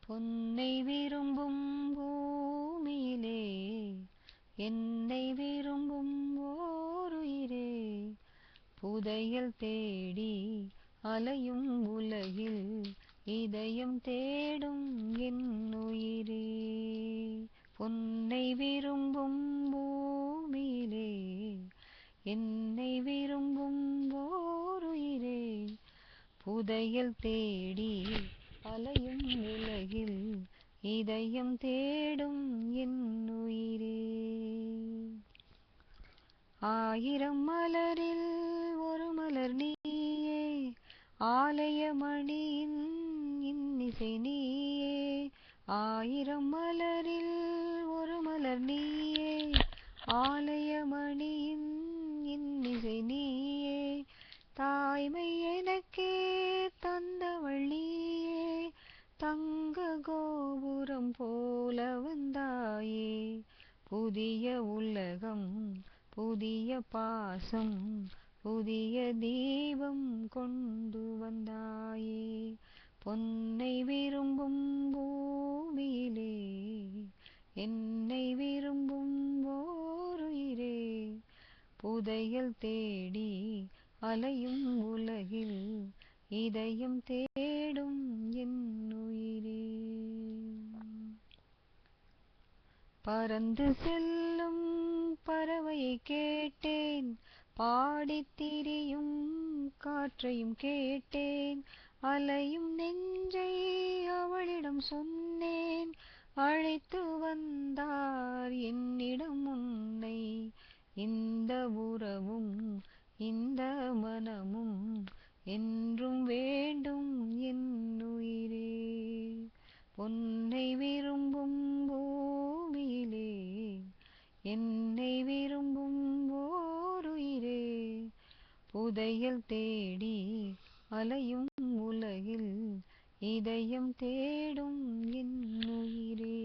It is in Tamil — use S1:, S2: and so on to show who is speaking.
S1: பொன்னை விரும்பும் பூமியிலே என்னை விரும்பும் ஓருயிரே, புதையல் தேடி அலையும் உலகில் இதயம் தேடும் என் உயிரே. பொன்னை விரும்பும் பூமியிலே என்னை விரும்பும் ஓருயிரே, புதையல் தேடி அலையும் உலகில் இதயம் தேடும் என் உயிரே. ஆயிரம் மலரில் ஒரு மலர் நீயே, ஆலய மணியின் இன்னிசை நீயே. ஆயிரம் மலரில் ஒரு மலர் நீயே, ஆலய மணியின் இன்னிசை நீயே. தாய்மை எனக்கே தந்தவள் நீயே, தங்க கோபுரம் போல வந்தாயே. புதிய உலகம் புதிய பாசம் புதிய தீபம் கொண்டு வந்தாயே. பொன்னை விரும்பும் பூமியிலே என்னை விரும்பும் ஓருயிரே, புதையல் தேடி அலையும் உலகில் இதயம் தேடும் என் உயிரே. பறந்து செல்லும் பறவையை கேட்டேன், பாடித் திரியும் காற்றையும் கேட்டேன். அலையும் நெஞ்சை அவளிடம் சொன்னேன், அழைத்து வந்தார் என்னிடம் உன்னை. இந்த உறவும் இந்த மனமும் என்றும் வேண்டும் என் உயிரே. பொன்னை விரும்பும் பூமியிலே என்னை விரும்பும் ஓருயிரே, புதையல் தேடி அலையும் உலகில் இதயம் தேடும் என் உயிரே.